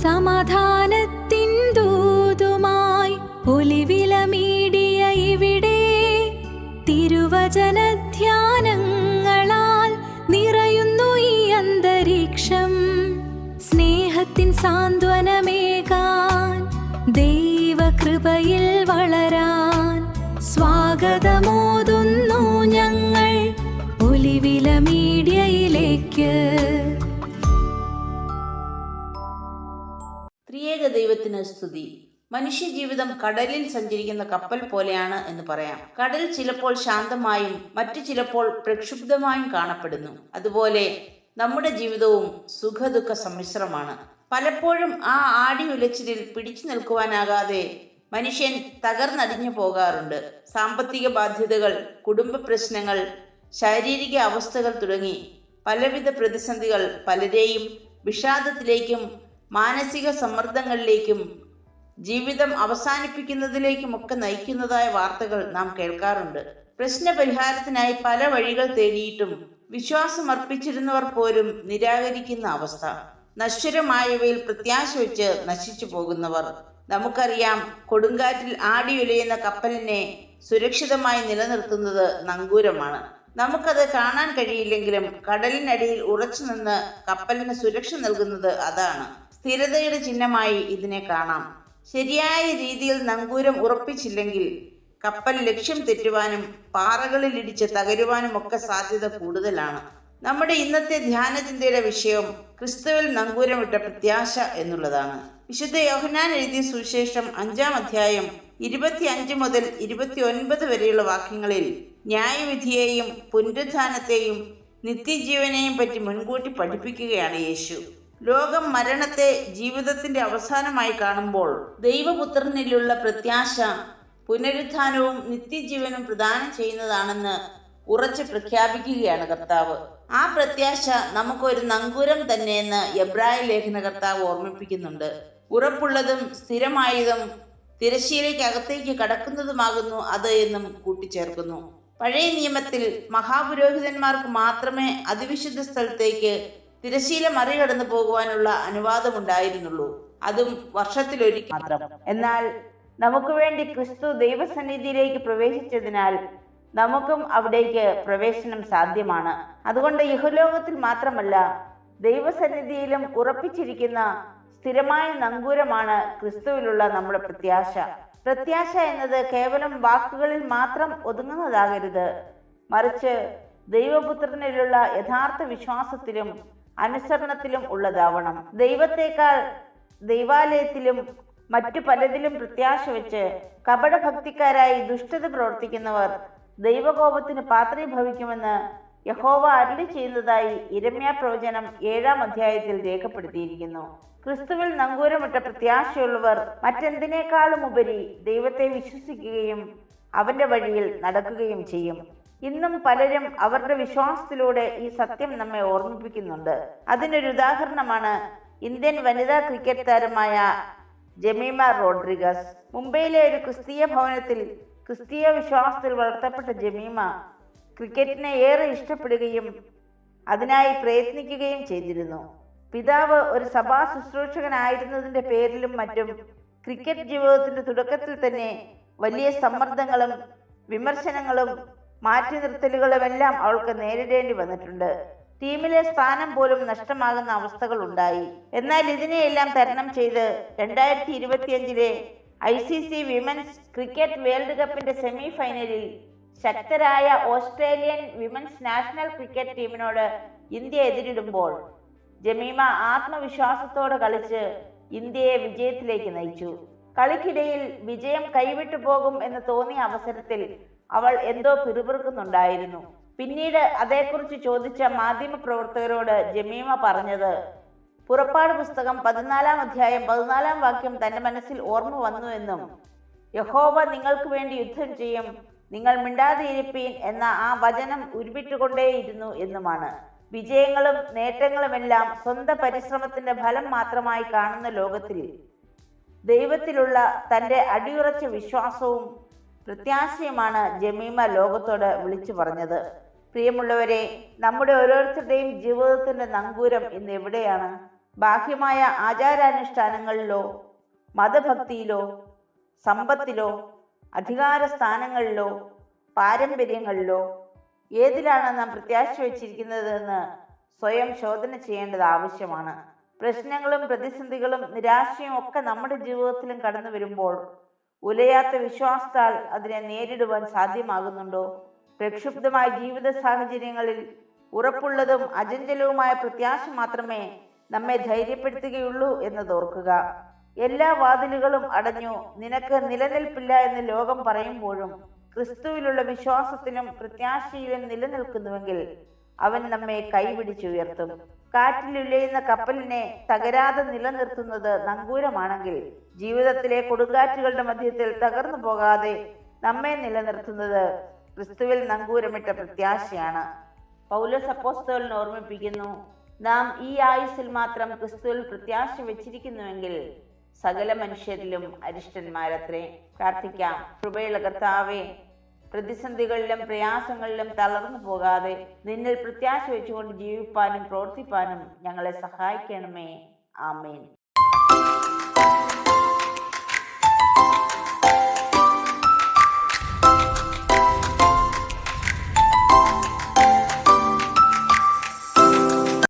സമാധാനത്തിൻ ദൂതുമായി ഒലിവിലമീടിയ ഇവിടെ തിരുവചനധ്യാനങ്ങളാൽ നിറയുന്നു ഈ അന്തരീക്ഷം. സ്നേഹത്തിൻ സാന്ത്വനമേകാൻ, ദൈവകൃപയിൽ വളരാൻ സ്വാഗതമോതുന്നു ഞങ്ങൾ ഒലിവില മീഡിയയിലേക്ക്. ത്രിയേക ദൈവത്തിന് സ്തുതി. മനുഷ്യജീവിതം കടലിൽ സഞ്ചരിക്കുന്ന കപ്പൽ പോലെയാണ് എന്ന് പറയാം. കടൽ ചിലപ്പോൾ ശാന്തമായും മറ്റു ചിലപ്പോൾ പ്രക്ഷുബ്ധമായും കാണപ്പെടുന്നു. അതുപോലെ നമ്മുടെ ജീവിതവും സുഖദുഃഖ സമ്മിശ്രമാണ്. പലപ്പോഴും ആ ആടി ഉലച്ചിലിൽ പിടിച്ചു നിൽക്കുവാനാകാതെ മനുഷ്യൻ തകർന്നടിഞ്ഞു പോകാറുണ്ട്. സാമ്പത്തിക ബാധ്യതകൾ, കുടുംബ പ്രശ്നങ്ങൾ, ശാരീരിക അവസ്ഥകൾ തുടങ്ങി പലവിധ പ്രതിസന്ധികൾ പലരെയും വിഷാദത്തിലേക്കും മാനസിക സമ്മർദ്ദങ്ങളിലേക്കും ജീവിതം അവസാനിപ്പിക്കുന്നതിലേക്കുമൊക്കെ നയിക്കുന്നതായ വാർത്തകൾ നാം കേൾക്കാറുണ്ട്. പ്രശ്നപരിഹാരത്തിനായി പല വഴികൾ തേടിയിട്ടും വിശ്വാസമർപ്പിച്ചിരുന്നവർ പോലും നിരാകരിക്കുന്ന അവസ്ഥ. നശ്വരമായവയിൽ പ്രത്യാശ വെച്ച് നശിച്ചു പോകുന്നവർ. നമുക്കറിയാം, കൊടുങ്കാറ്റിൽ ആടിയുലയുന്ന കപ്പലിനെ സുരക്ഷിതമായി നിലനിർത്തുന്നത് നങ്കൂരമാണ്. നമുക്കത് കാണാൻ കഴിയില്ലെങ്കിലും കടലിനടിയിൽ ഉറച്ചു നിന്ന് കപ്പലിന് സുരക്ഷ നൽകുന്നത് അതാണ്. സ്ഥിരതയുടെ ചിഹ്നമായി ഇതിനെ കാണാം. ശരിയായ രീതിയിൽ നങ്കൂരം ഉറപ്പിച്ചില്ലെങ്കിൽ കപ്പൽ ലക്ഷ്യം തെറ്റുവാനും പാറകളിൽ ഇടിച്ച് തകരുവാനും ഒക്കെ സാധ്യത കൂടുതലാണ്. നമ്മുടെ ഇന്നത്തെ ധ്യാനചിന്തയുടെ വിഷയം ക്രിസ്തുവിൽ നങ്കൂരമിട്ട പ്രത്യാശ എന്നുള്ളതാണ്. വിശുദ്ധ യോഹന്നാൻ എഴുതിയ സുവിശേഷം 5-ാം അധ്യായം 25 മുതൽ 29 വരെയുള്ള വാക്യങ്ങളിൽ ന്യായവിധിയെയും പുനരുത്ഥാനത്തെയും നിത്യജീവനെയും പറ്റി മുൻകൂട്ടി പഠിപ്പിക്കുകയാണ് യേശു. ലോകം മരണത്തെ ജീവിതത്തിന്റെ അവസാനമായി കാണുമ്പോൾ ദൈവപുത്രനിലുള്ള പ്രത്യാശ പുനരുത്ഥാനവും നിത്യജീവനും പ്രദാനം ചെയ്യുന്നതാണെന്ന് ഉറച്ചു പ്രഖ്യാപിക്കുകയാണ് കർത്താവ്. ആ പ്രത്യാശ നമുക്കൊരു നങ്കൂരം തന്നെയെന്ന് എബ്രായ ലേഖന കർത്താവ് ഓർമ്മിപ്പിക്കുന്നുണ്ട്. ഉറപ്പുള്ളതും സ്ഥിരമായതും തിരശ്ശീലയ്ക്ക് അകത്തേക്ക് കടക്കുന്നതുമാകുന്നു അത് എന്നും കൂട്ടിച്ചേർക്കുന്നു. പഴയ നിയമത്തിൽ മഹാപുരോഹിതന്മാർക്ക് മാത്രമേ അതിവിശുദ്ധ സ്ഥലത്തേക്ക് തിരശ്ശീല മറികടന്നു പോകുവാനുള്ള അനുവാദമുണ്ടായിരുന്നുള്ളൂ, അതും വർഷത്തിലൊരിക്കൽ മാത്രം. എന്നാൽ നമുക്ക് വേണ്ടി ക്രിസ്തു ദൈവസന്നിധിയിലേക്ക് പ്രവേശിച്ചതിനാൽ നമുക്കും അവിടേക്ക് പ്രവേശനം സാധ്യമാണ്. അതുകൊണ്ട് ഇഹലോകത്തിൽ മാത്രമല്ല, ദൈവസന്നിധിയിലും ഉറപ്പിച്ചിരിക്കുന്ന സ്ഥിരമായ നങ്കൂരമാണ് ക്രിസ്തുവിലുള്ള നമ്മുടെ പ്രത്യാശ. പ്രത്യാശ എന്നത് കേവലം വാക്കുകളിൽ മാത്രം ഒതുങ്ങുന്നതാകരുത്, മറിച്ച് ദൈവപുത്രനിലുള്ള യഥാർത്ഥ വിശ്വാസത്തിലും അനുസരണത്തിലും ഉള്ളതാവണം. ദൈവത്തെക്കാൾ ദൈവാലയത്തിലും മറ്റു പലതിലും പ്രത്യാശ വെച്ച് കപടഭക്തിക്കാരായി ദുഷ്ടത പ്രവർത്തിക്കുന്നവർ ദൈവകോപത്തിന് പാത്രീഭവിക്കുമെന്ന് യഹോവ അരുളി ചെയ്യുന്നതായി യിരെമ്യാ പ്രവചനം 7-ാം അധ്യായത്തിൽ രേഖപ്പെടുത്തിയിരിക്കുന്നു. ക്രിസ്തുവിൽ നങ്കൂരമിട്ട പ്രത്യാശയുള്ളവർ മറ്റെന്തിനേക്കാളും ഉപരി ദൈവത്തെ വിശ്വസിക്കുകയും അവന്റെ വഴിയിൽ നടക്കുകയും ചെയ്യും. ഇന്നും പലരും അവരുടെ വിശ്വാസത്തിലൂടെ ഈ സത്യം നമ്മെ ഓർമ്മിപ്പിക്കുന്നുണ്ട്. അതിനൊരു ഉദാഹരണമാണ് ഇന്ത്യൻ വനിതാ ക്രിക്കറ്റ് താരമായ ജമീമ റോഡ്രിഗസ്. മുംബൈയിലെ ഒരു ക്രിസ്തീയ ഭവനത്തിൽ ക്രിസ്തീയ വിശ്വാസത്തിൽ വളർത്തപ്പെട്ട ജമീമ ക്രിക്കറ്റിനെ ഏറെ ഇഷ്ടപ്പെടുകയും അതിനായി പ്രയത്നിക്കുകയും ചെയ്തിരുന്നു. പിതാവ് ഒരു സഭാ ശുശ്രൂഷകനായിരുന്നതിന്റെ പേരിലും മറ്റും ക്രിക്കറ്റ് ജീവിതത്തിന്റെ തുടക്കത്തിൽ തന്നെ വലിയ സമ്മർദ്ദങ്ങളും വിമർശനങ്ങളും മാറ്റി നിർത്തലുകളുമെല്ലാം അവൾക്ക് നേരിടേണ്ടി വന്നിട്ടുണ്ട്. ടീമിലെ സ്ഥാനം പോലും നഷ്ടമാകുന്ന അവസ്ഥകൾ ഉണ്ടായി. എന്നാൽ ഇതിനെയെല്ലാം തരണം ചെയ്ത് 2025 ICC വിമൻസ് ക്രിക്കറ്റ് വേൾഡ് കപ്പിന്റെ സെമി ഫൈനലിൽ ശക്തരായ ഓസ്ട്രേലിയൻ വിമൻസ് നാഷണൽ ക്രിക്കറ്റ് ടീമിനോട് ഇന്ത്യ എതിരിടുമ്പോൾ ജമീമ ആത്മവിശ്വാസത്തോടെ കളിച്ച് ഇന്ത്യയെ വിജയത്തിലേക്ക് നയിച്ചു. കളിക്കിടയിൽ വിജയം കൈവിട്ടു പോകും എന്ന് തോന്നിയ അവസരത്തിൽ അവൾ എന്തോ പിറുപിറുക്കുന്നുണ്ടായിരുന്നു. പിന്നീട് അതേക്കുറിച്ച് ചോദിച്ച മാധ്യമപ്രവർത്തകരോട് ജമീമ പറഞ്ഞത്, പുറപ്പാട് പുസ്തകം 14-ാം അധ്യായം 14-ാം വാക്യം തന്റെ മനസ്സിൽ ഓർമ്മ വന്നു എന്നും യഹോവ നിങ്ങൾക്ക് വേണ്ടി യുദ്ധം ചെയ്യും, നിങ്ങൾ മിണ്ടാതിരിപ്പീൻ എന്ന ആ വചനം ഉരുവിട്ടുകൊണ്ടേയിരുന്നു എന്നുമാണ്. വിജയങ്ങളും നേട്ടങ്ങളുമെല്ലാം സ്വന്തം പരിശ്രമത്തിന്റെ ഫലം മാത്രമായി കാണുന്ന ലോകത്തിൽ ദൈവത്തിലുള്ള തന്റെ അടിയുറച്ച വിശ്വാസവും പ്രത്യാശയുമാണ് ജമീമ ലോകത്തോട് വിളിച്ചു പറഞ്ഞത്. പ്രിയമുള്ളവരെ, നമ്മുടെ ഓരോരുത്തരുടെയും ജീവിതത്തിന്റെ നങ്കൂരം ഇന്ന് എവിടെയാണ്? ബാഹ്യമായ ആചാരാനുഷ്ഠാനങ്ങളിലോ മതഭക്തിയിലോ സമ്പത്തിലോ അധികാര സ്ഥാനങ്ങളിലോ പാരമ്പര്യങ്ങളിലോ ഏതിലാണ് നാം പ്രത്യാശ വച്ചിരിക്കുന്നതെന്ന് സ്വയം ശോധന ചെയ്യേണ്ടത് ആവശ്യമാണ്. പ്രശ്നങ്ങളും പ്രതിസന്ധികളും നിരാശയും ഒക്കെ നമ്മുടെ ജീവിതത്തിലും കടന്നു വരുമ്പോൾ ഉലയാത്ത വിശ്വാസത്താൽ അതിനെ നേരിടുവാൻ സാധ്യമാകുന്നുണ്ടോ? പ്രക്ഷുബ്ധമായ ജീവിത സാഹചര്യങ്ങളിൽ ഉറപ്പുള്ളതും അചഞ്ചലവുമായ പ്രത്യാശ മാത്രമേ നമ്മെ ധൈര്യപ്പെടുത്തുകയുള്ളൂ എന്നതോർക്കുക. എല്ലാ വാതിലുകളും അടഞ്ഞു, നിനക്ക് നിലനിൽപ്പില്ല എന്ന് ലോകം പറയുമ്പോഴും ക്രിസ്തുവിലുള്ള വിശ്വാസത്തിലും പ്രത്യാശയിലും നിലനിൽക്കുന്നുവെങ്കിൽ അവൻ നമ്മെ കൈപിടിച്ചുയർത്തും. കാറ്റിലുലയുന്ന കപ്പലിനെ തകരാതെ നിലനിർത്തുന്നത് നങ്കൂരമാണെങ്കിൽ ജീവിതത്തിലെ കൊടുങ്കാറ്റുകളുടെ മധ്യത്തിൽ തകർന്നു പോകാതെ നമ്മെ നിലനിർത്തുന്നത് ക്രിസ്തുവിൽ നങ്കൂരമിട്ട പ്രത്യാശയാണ്. പൗലോസ് അപ്പോസ്തലൻ ഓർമ്മിപ്പിക്കുന്നു, നാം ഈ ആയുസ്സിൽ മാത്രം ക്രിസ്തുവിൽ പ്രത്യാശ വെച്ചിരിക്കുന്നുവെങ്കിൽ സകല മനുഷ്യരിലും അരിഷ്ടന്മാരത്രേ. പ്രാർത്ഥിക്കാം. കൃപയുള്ള കർത്താവേ, പ്രതിസന്ധികളിലും പ്രയാസങ്ങളിലും തളർന്നു പോകാതെ നിന്നിൽ പ്രത്യാശ വെച്ചുകൊണ്ട് ജീവിപ്പാനും പ്രവർത്തിപ്പാനും ഞങ്ങളെ സഹായിക്കണമേ. ആമേൻ.